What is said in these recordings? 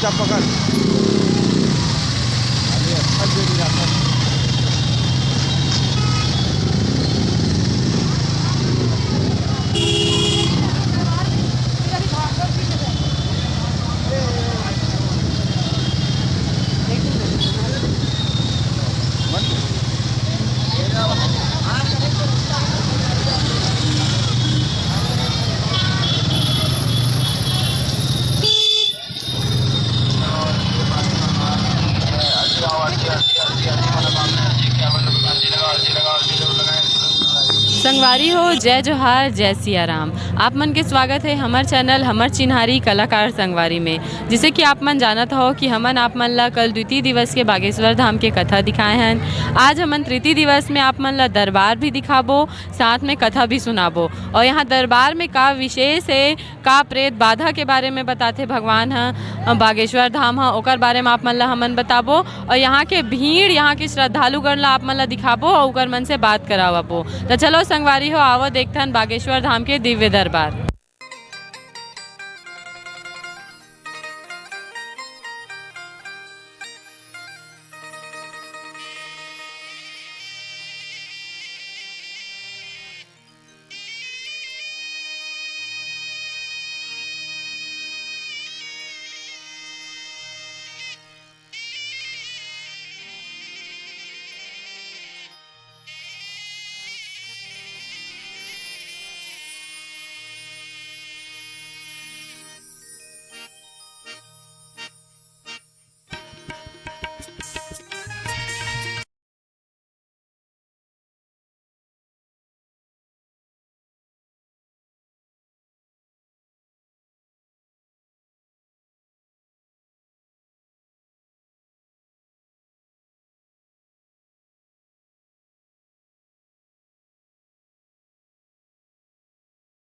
चुपचाप पकड़। अरे अच्छा दे दिया था। संगवारी हो, जय जोहार, जय सिया राम। आप मन के स्वागत है हमार चैनल हमर चिन्हारी कलाकार संगवारी में। जिसे कि आप मन जानत हो कि हमन आप मन ला कल द्वितीय दिवस के बागेश्वर धाम के कथा दिखाए हैं। आज हमन तृतीय दिवस में आप मन ला दरबार भी दिखाबो, साथ में कथा भी सुनाबो। और यहाँ दरबार में का विशेष है, का प्रेत बाधा के बारे में बताते भगवान ह, बागेश्वर धाम ह, ओकर बारे में आप मन ला हमन बताबो। और यहाँ के भीड़, यहाँ के श्रद्धालुगण ला आप मन ला दिखाबो और ओकर मन से बात करावबो। तो चलो संगवारी हो, आवो देखथन बागेश्वर धाम के दिव्य दरबार।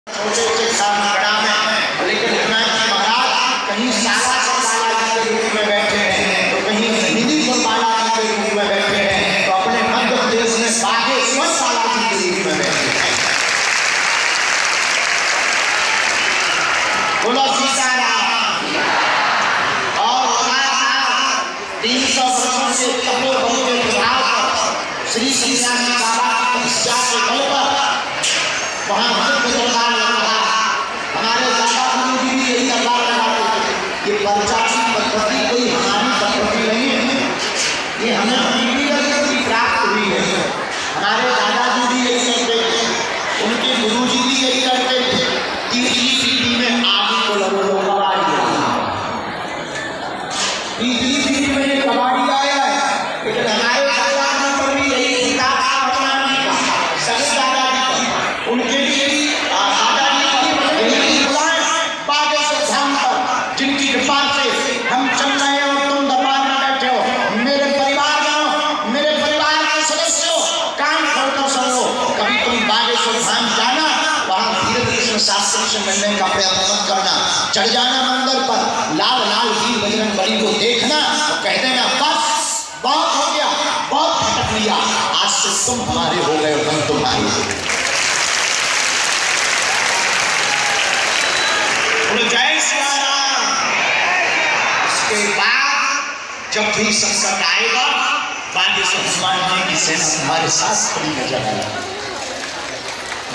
छोटे से खाना में, लेकिन महाराज कहीं साला के रूप में बैठे हैं तो कहीं निधि गोपाला के रूप में बैठे हैं तो अपने मध्य प्रदेश में बागेश्वर साला के रूप में बैठे हैं। बोलो सीताराम। और 300 वर्षों से तपोबल के प्रभाव पर श्री सन्यासी बाबा की तपस्या के बल पर वहाँ दरबार लग रहा। हमारे दादा गुरु जी भी यही दरबार लगाते थे। ये पंचायती पद्धति कोई हमारी पद्धति नहीं है, ये हमें पीढ़ी की प्राप्त हुई है। हमारे दादाजी भी यही करते थे, उनके गुरु जी भी यही करते थे। तीसरी पीढ़ी में आगे को लगो कबाड़ी, तीसरी पीढ़ी में ये कबाड़ी आया है। लेकिन हमारे दादा पर भी यही किताब उनके लिए बागेश्वर धाम पर जिनकी कृपा से हम चल रहे हैं और तुम दरबार में बैठे हो। मेरे परिवारजनों, मेरे परिवार के सदस्यों, कान खोलकर सुन लो। कभी तुम बागेश्वर धाम जाना, वहां धीरे कृष्ण शास्त्री से मिलने का प्रयत्न मत करना। चढ़ जाना मंदिर पर, लाल लाल वीर बजरंग बली को देखना और कह देना बस बहुत हो गया, बहुत भटक लिया, आज से तुम हमारे हो गए, हम तुम्हारे हो गए। जय श्री राम। इसके बाद जब भी संकट आएगा, बागेश्वर हनुमान जी की सेना तुम्हारे साथ खड़ी नजर आएगी।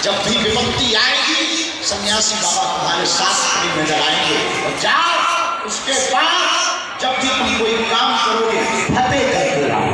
जब भी विपत्ति आएगी, सन्यासी बाबा तुम्हारे साथ खड़ी नजर आएंगे। और जाओ, उसके बाद जब भी तुम कोई काम करोगे, फतेह करके आओ।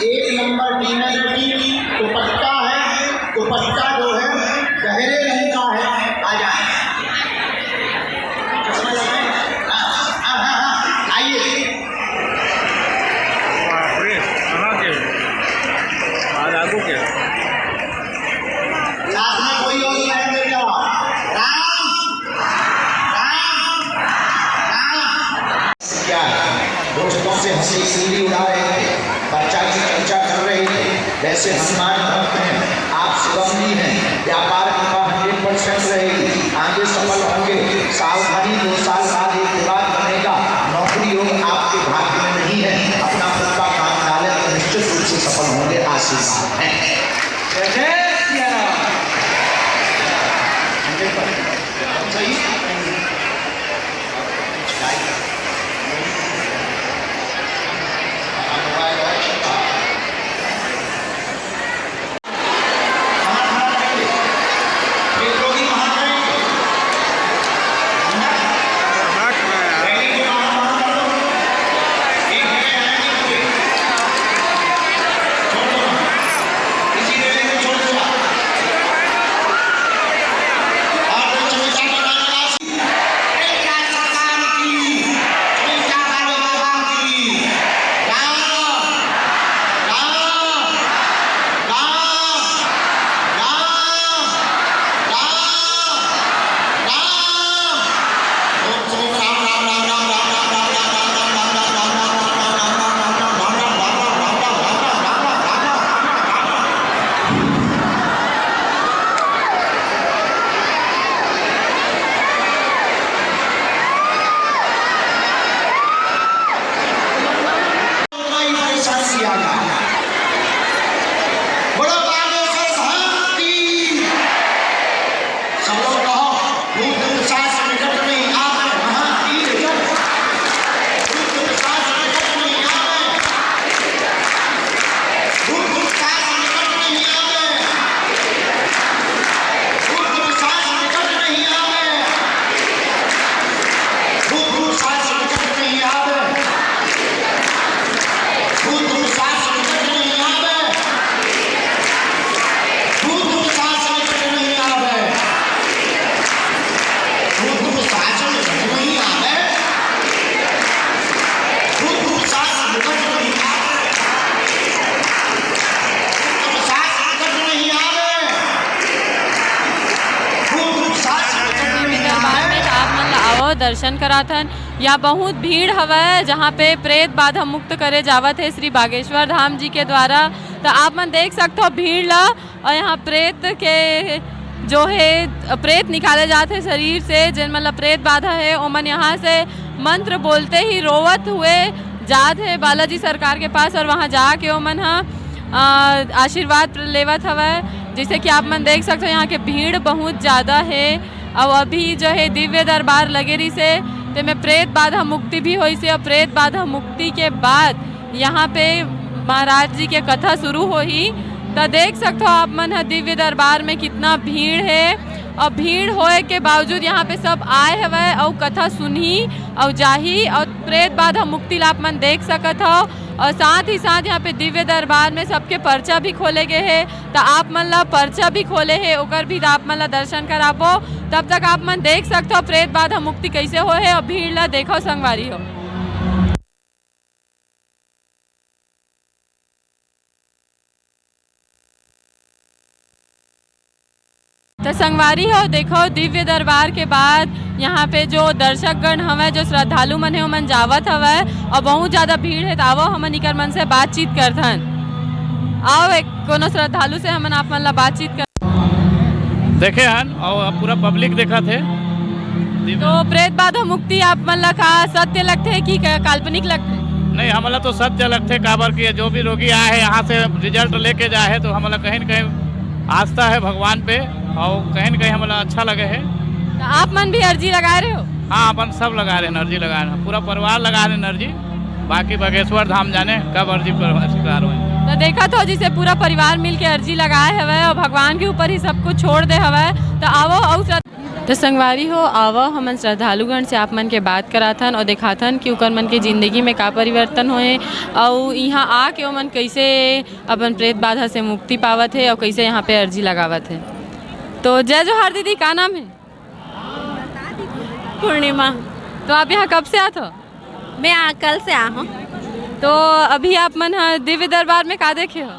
एक नंबर डीनर की दुपट्टा है, दुपट्टा जो है गहरे रंग का है। आ जाए आइए। साथ में कोई और नहीं जाओ। राम राम राम। क्या दोस्तों से हंसी सीढ़ी उड़ा रहे थे, बच्चा की चर्चा कर रहे थे। वैसे हनुमान भक्त हैं, आप शिवमजी हैं, व्यापार की 100% रहेगी, आगे सफल होंगे। सावधानी 2 साल बाद एक विवाद बनेगा, नौकरी योग आपके भाग्य में नहीं है, अपना खुद का काम डालें तो निश्चित रूप से सफल होंगे। आशीर्वाद है। सही दर्शन कराथन। या बहुत भीड़ हवै जहाँ पे प्रेत बाधा मुक्त करे जावत है श्री बागेश्वर धाम जी के द्वारा। तो आप मन देख सकते हो भीड़ ला, और यहाँ प्रेत के जो है प्रेत निकाले जाते हैं शरीर से, जिन मतलब प्रेत बाधा है ओमन यहाँ से मंत्र बोलते ही रोवत हुए जात है बालाजी सरकार के पास, और वहाँ जाके ओमन आशीर्वाद लेवत हवै। जिससे कि आप मन देख सकते हो यहाँ के भीड़ बहुत ज़्यादा है। और अभी जो है दिव्य दरबार लगेरी से तो में प्रेत बाधा मुक्ति भी हुई से, और प्रेत बाधा मुक्ति के बाद यहाँ पे महाराज जी के कथा शुरू हो ही। तो देख सकते हो आप मन दिव्य दरबार में कितना भीड़ है, और भीड़ होए के बावजूद यहाँ पे सब आए हवे और कथा सुनी और जाही, और प्रेत बाधा मुक्ति ला आप मन देख सकत हो। और साथ ही साथ यहाँ पे दिव्य दरबार में सबके पर्चा भी खोले गए हैं। तो आप मन ला पर्चा भी खोले है, ओकर भी आप मन ला दर्शन कराबो। तब तक आप मन देख सकते हो प्रेत बाधा मुक्ति कैसे हो है, और भीड़ ला देखो संगवारी हो। तो संगवारी हो देखो दिव्य दरबार के बाद यहाँ पे जो दर्शकगण हमें जो श्रद्धालु मन है मन जावत हवे, और बहुत ज़्यादा भीड़ है। तो आवो हमन इकर मन से बातचीत करथन। आओ एक कोनो श्रद्धालु से हमन आप मन ला बातचीत कर देखे हन और पूरा पब्लिक देखा थे। तो प्रेत बाधा मुक्ति आप मन ला का सत्य लगते है कि काल्पनिक लगते? नहीं, हमला तो सत्य लगते काबर की जो भी रोगी आए है यहाँ से रिजल्ट लेके जाए है, तो हमला कहीं न कहीं आस्था है भगवान पे, और कहीं न कहीं हमारा अच्छा लगे है। तो आप मन भी अर्जी लगा रहे हो? हाँ, अपन सब लगा रहे हैं, अर्जी लगा रहे हैं, पूरा परिवार लगा रहे हैं अर्जी। बाकी बागेश्वर धाम जाने कब अर्जी स्वीकार हुए। तो देखा तो जिसे पूरा परिवार मिल के अर्जी लगाए हवे, और भगवान के ऊपर ही सब कुछ छोड़ दे हवे। तो आओ और तो संगवारी हो आवा हमन श्रद्धालुगण से आप मन के बात कराथन और दिखाथन कि ओकर मन के ज़िंदगी में का परिवर्तन होए और यहाँ आके ओमन कैसे अपन प्रेत बाधा से मुक्ति पावत है और कैसे यहाँ पे अर्जी लगावत है। तो जय जोहार दीदी, का नाम है? पूर्णिमा। तो आप यहाँ कब से आते हो? मैं कल से आ हूँ। तो अभी आप मन दिव्य दरबार में का देखे हो?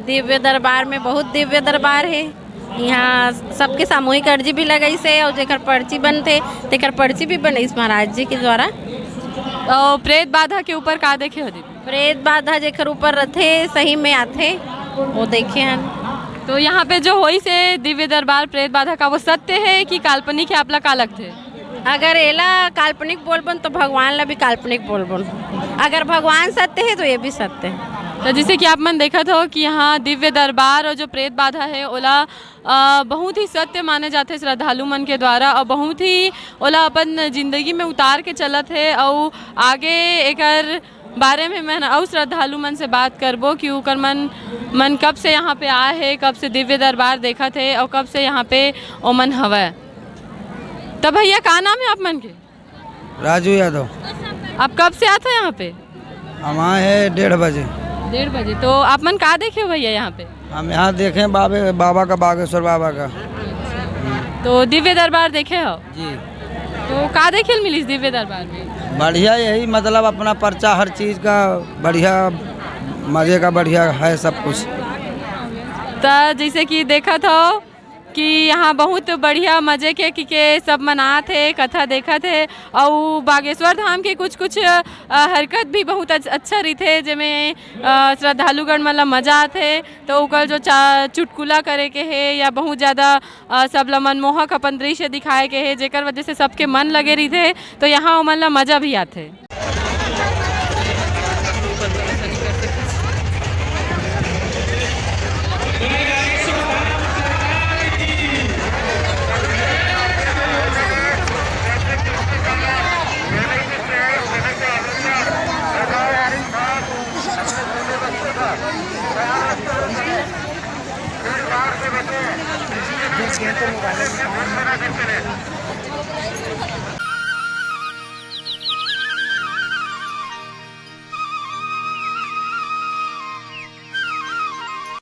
दिव्य दरबार में बहुत दिव्य दरबार है। यहाँ सबके सामूहिक अर्जी भी लगई से और जेकर पर्ची बनते तेकर पर्ची भी बनई महाराज जी के द्वारा। तो प्रेत बाधा के ऊपर का देखे हो दीदी? प्रेत बाधा जेकर ऊपर रथे सही में आथे वो देखे हैं। तो यहाँ पे जो होई से दिव्य दरबार प्रेत बाधा का वो सत्य है कि काल्पनिक है? आप लोग का लगते है? अगर एला काल्पनिक बोलबन तो भगवान ला भी काल्पनिक बोलबन, अगर भगवान सत्य है तो ये भी सत्य है। तो जैसे कि आप मन देखत हो कि यहाँ दिव्य दरबार और जो प्रेत बाधा है ओला बहुत ही सत्य माने जाते श्रद्धालु मन के द्वारा और बहुत ही ओला अपन जिंदगी में उतार के चलत है। और आगे एकर बारे में मैं और श्रद्धालु मन से बात करबो कि ओकर मन कब से यहाँ पे आए है, कब से दिव्य दरबार देखत है और कब से यहाँ पे ओमन हवा। तब भैया का नाम है आप मन के? राजू यादव। आप कब से आते हैं यहाँ पे? हम आए हैं 1:30 बजे। 1:30 बजे। तो आप मन का देखे हो भैया यहाँ पे? हम यहाँ देखें बाबा का, बागेश्वर बाबा का। तो दिव्य दरबार देखे हो जी। तो का देखे मिली दिव्य दरबार में? बढ़िया, यही मतलब अपना पर्चा हर चीज़ का बढ़िया, मज़े का बढ़िया है सब कुछ। तो जैसे कि देखा था कि यहाँ बहुत बढ़िया मज़े के सब मनात है, कथा देखा थे और बागेश्वर धाम के कुछ हरकत भी बहुत अच्छा रही थे जिसमें श्रद्धालुगण मतलब मजा आते। तो ओकर जो चुटकुला करे के है या बहुत ज़्यादा सब ला मनमोहक अपन दृश्य दिखाए के है जेकर वजह से सबके मन लगे रही थे। तो यहाँ मतलब मज़ा भी आते। तो